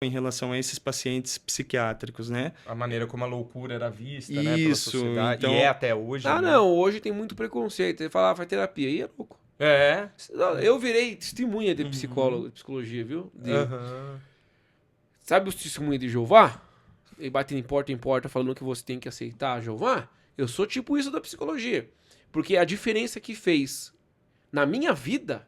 em relação a esses pacientes psiquiátricos, né? A maneira como a loucura era vista, né, pela Isso, sociedade. então... E é até hoje, Ah, né? não, hoje tem muito preconceito. Ele fala, faz terapia. E é louco. É. Eu virei testemunha de Uhum. psicólogo, de psicologia, viu? Aham. Sabe os testemunhos de Jeová? Ele bate em porta falando que você tem que aceitar Jeová? Eu sou tipo isso da psicologia. Porque a diferença que fez na minha vida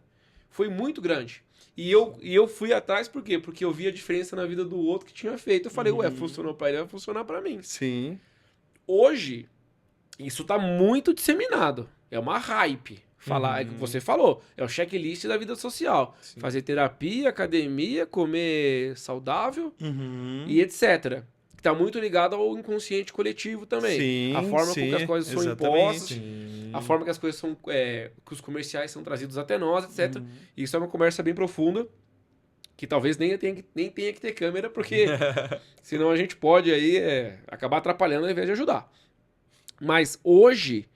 foi muito grande. E eu fui atrás por quê? Porque eu vi a diferença na vida do outro que tinha feito. Eu falei, ué, funcionou pra ele, vai funcionar pra mim. Sim. Hoje, isso tá muito disseminado. É uma hype. Falar, é o que você falou, é o checklist da vida social. Sim. Fazer terapia, academia, comer saudável Uhum. e etc. Que tá muito ligado ao inconsciente coletivo também. Sim, A forma sim, como que as coisas são exatamente. impostas, Sim. a forma que as coisas são, que os comerciais são trazidos até nós, etc. Isso é uma conversa bem profunda, que talvez nem tenha que ter câmera, porque senão a gente pode aí acabar atrapalhando ao invés de ajudar. Mas hoje,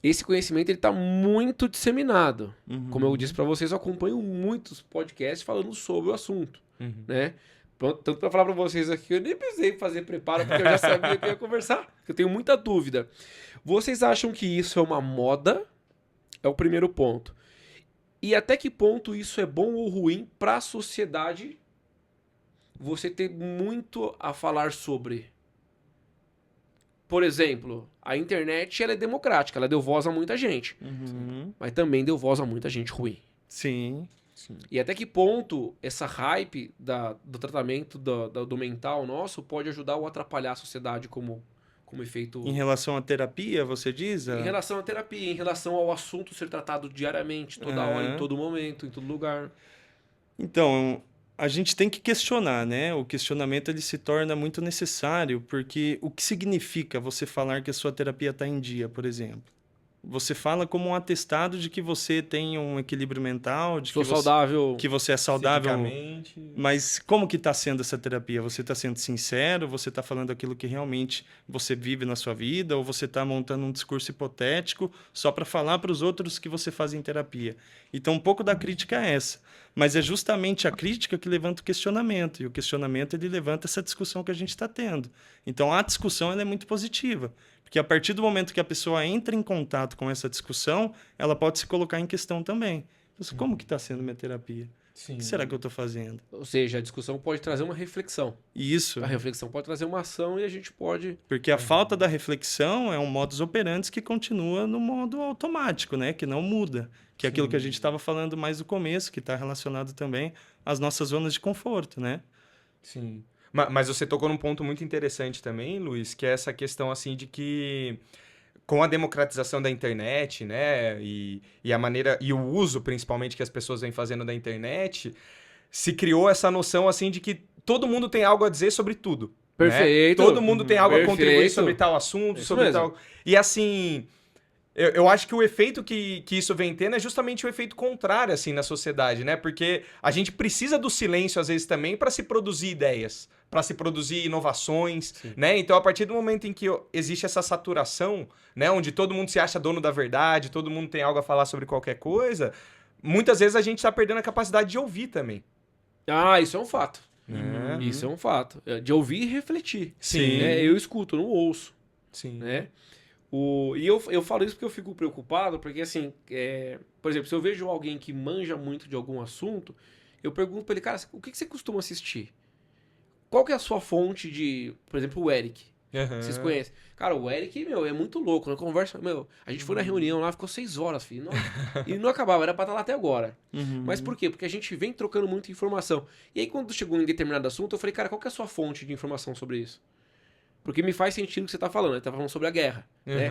esse conhecimento ele tá muito disseminado. Uhum. Como eu disse para vocês, eu acompanho muitos podcasts falando sobre o assunto, Uhum. né? Tanto para falar para vocês aqui, eu nem precisei fazer preparo, porque eu já sabia que eu ia conversar. Eu tenho muita dúvida. Vocês acham que isso é uma moda? É o primeiro ponto. E até que ponto isso é bom ou ruim para a sociedade? Você ter muito a falar sobre. Por exemplo, a internet ela é democrática, ela deu voz a muita gente, Uhum. mas também deu voz a muita gente ruim. Sim. Sim. E até que ponto essa hype do tratamento do mental nosso pode ajudar ou atrapalhar a sociedade como efeito... Em relação à terapia, você diz? Em relação à terapia, em relação ao assunto ser tratado diariamente, toda hora, em todo momento, em todo lugar. Então, a gente tem que questionar, né? O questionamento ele se torna muito necessário, porque o que significa você falar que a sua terapia está em dia, por exemplo? Você fala como um atestado de que você tem um equilíbrio mental, de Sou saudável. que você é saudável. Psiquicamente. Mas como que está sendo essa terapia? Você está sendo sincero? Você está falando aquilo que realmente você vive na sua vida? Ou você está montando um discurso hipotético só para falar para os outros que você faz em terapia? Então, um pouco da crítica é essa. Mas é justamente a crítica que levanta o questionamento. E o questionamento ele levanta essa discussão que a gente está tendo. Então, a discussão ela é muito positiva. Porque a partir do momento que a pessoa entra em contato com essa discussão, ela pode se colocar em questão também. Então, como que está sendo minha terapia? Sim. O que será que eu estou fazendo? Ou seja, a discussão pode trazer uma reflexão. Isso, A reflexão pode trazer uma ação e a gente pode... porque a falta da reflexão é um modus operandi que continua no modo automático, né? Que não muda. Que é aquilo que a gente estava falando mais no começo, que está relacionado também às nossas zonas de conforto, né? Sim. Mas você tocou num ponto muito interessante também, Luiz, que é essa questão assim de que com a democratização da internet, né, e a maneira e o uso principalmente que as pessoas vêm fazendo da internet, se criou essa noção assim de que todo mundo tem algo a dizer sobre tudo. Né? Perfeito. Todo mundo tem algo a contribuir Perfeito. sobre tal assunto, Isso sobre mesmo. tal. E assim, eu acho que o efeito que isso vem tendo é justamente o efeito contrário, assim, na sociedade, né? Porque a gente precisa do silêncio, às vezes, também para se produzir ideias, para se produzir inovações, né? Então, a partir do momento em que existe essa saturação, né? Onde todo mundo se acha dono da verdade, todo mundo tem algo a falar sobre qualquer coisa, muitas vezes a gente está perdendo a capacidade de ouvir também. Ah, isso é um fato. Né? Isso é um fato. De ouvir e refletir. Sim. Né? Eu escuto, eu não ouço. Sim. Né? E eu falo isso porque eu fico preocupado, porque assim, por exemplo, se eu vejo alguém que manja muito de algum assunto, eu pergunto pra ele, cara, o que você costuma assistir? Qual que é a sua fonte de, por exemplo, o Eric? Vocês conhecem? Cara, o Eric, meu, é muito louco, né? Conversa, meu, a gente foi na reunião lá, ficou 6 horas, filho. E não acabava, era pra estar lá até agora. Mas por quê? Porque a gente vem trocando muita informação. E aí, quando chegou em determinado assunto, eu falei, cara, qual que é a sua fonte de informação sobre isso? Porque me faz sentido o que você tá falando, né? Tá falando sobre a guerra, né?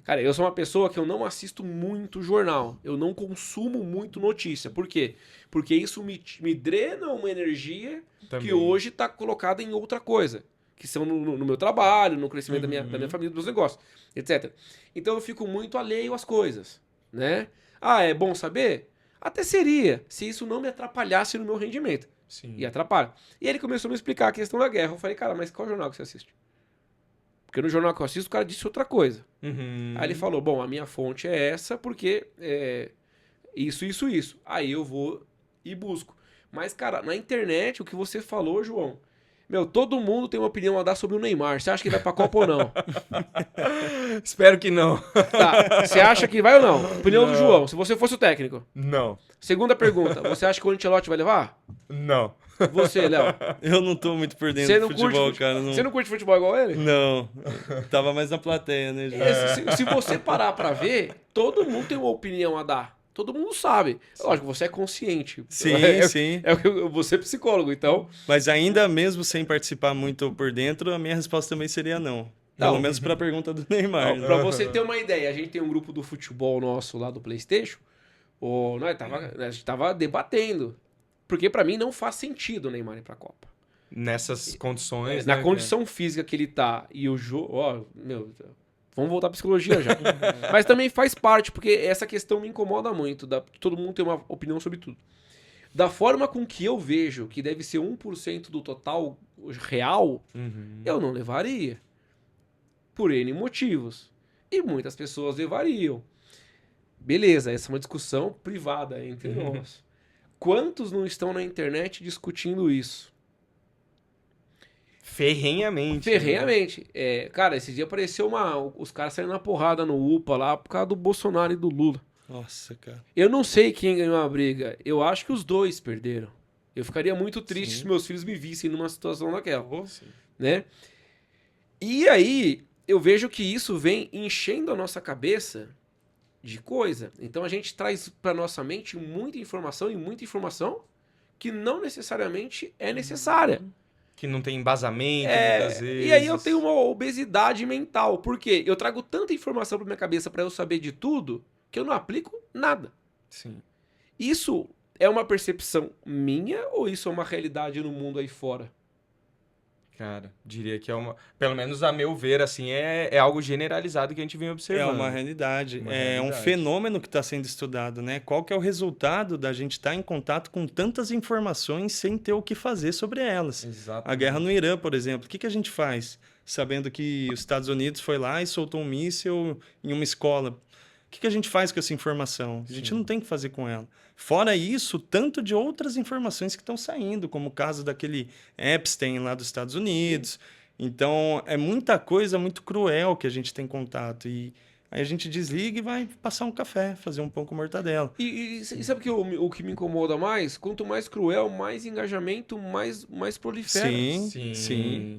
Cara, eu sou uma pessoa que eu não assisto muito jornal. Eu não consumo muito notícia. Por quê? Porque isso me drena uma energia Também. que hoje tá colocada em outra coisa. Que são no meu trabalho, no crescimento da minha família, dos negócios, etc. Então eu fico muito alheio às coisas, né? Ah, é bom saber? Até seria, se isso não me atrapalhasse no meu rendimento. Sim. E atrapalha. E ele começou a me explicar a questão da guerra. Eu falei, cara, mas qual jornal que você assiste? Porque no jornal que eu assisto, o cara disse outra coisa. Aí ele falou, bom, a minha fonte é essa porque isso. Aí eu vou e busco. Mas, cara, na internet, o que você falou, João, meu, todo mundo tem uma opinião a dar sobre o Neymar. Você acha que vai pra Copa ou não? Espero que não. Tá, você acha que vai ou não? Opinião do João, se você fosse o técnico. Não. Segunda pergunta, você acha que o Ancelotti vai levar? Não. Você, Léo. Eu não tô muito por dentro Você do não futebol, curte, cara. Não... Você não curte futebol igual ele? Não, tava mais na plateia, né? Já. Se você parar pra ver, todo mundo tem uma opinião a dar. Todo mundo sabe. Lógico, você é consciente. Sim, sim. Você é psicólogo, então... Mas ainda mesmo sem participar muito por dentro, a minha resposta também seria não. Pelo Não. menos pra pergunta do Neymar. né? Pra você ter uma ideia, a gente tem um grupo do futebol nosso lá do PlayStation. A gente tava debatendo. Porque pra mim não faz sentido o Neymar ir pra Copa. Nessas condições, Na né, condição física que ele tá e o jogo... Ó, meu... Vamos voltar à psicologia já. Mas também faz parte, porque essa questão me incomoda muito. Todo mundo tem uma opinião sobre tudo. Da forma com que eu vejo que deve ser 1% do total real, eu não levaria. Por N motivos. E muitas pessoas levariam. Beleza, essa é uma discussão privada entre nós. Quantos não estão na internet discutindo isso? Ferrenhamente. Ferrenhamente. Cara, esse dia apareceu os caras saindo na porrada no UPA lá por causa do Bolsonaro e do Lula. Nossa, cara. Eu não sei quem ganhou a briga. Eu acho que os dois perderam. Eu ficaria muito triste se meus filhos me vissem numa situação daquela. Né? E aí, eu vejo que isso vem enchendo a nossa cabeça de coisa. Então a gente traz pra nossa mente muita informação que não necessariamente é necessária. Que não tem embasamento, muitas vezes. E aí eu tenho uma obesidade mental. Por quê? Eu trago tanta informação pra minha cabeça pra eu saber de tudo que eu não aplico nada. Sim. Isso é uma percepção minha ou isso é uma realidade no mundo aí fora? Cara, diria que é uma... Pelo menos a meu ver, assim, é algo generalizado que a gente vem É observando. uma realidade. Uma É um realidade. fenômeno que está sendo estudado, né? Qual que é o resultado da gente estar em contato com tantas informações sem ter o que fazer sobre elas? Exato. A guerra no Irã, por exemplo. O que a gente faz? Sabendo que os Estados Unidos foi lá e soltou um míssil em uma escola. O que a gente faz com essa informação? A gente não tem o que fazer com ela. Fora isso, tanto de outras informações que estão saindo, como o caso daquele Epstein lá dos Estados Unidos. Então, é muita coisa muito cruel que a gente tem contato. E aí a gente desliga e vai passar um café, fazer um pão com mortadela. E sabe que o que me incomoda mais? Quanto mais cruel, mais engajamento, mais prolifera. Sim.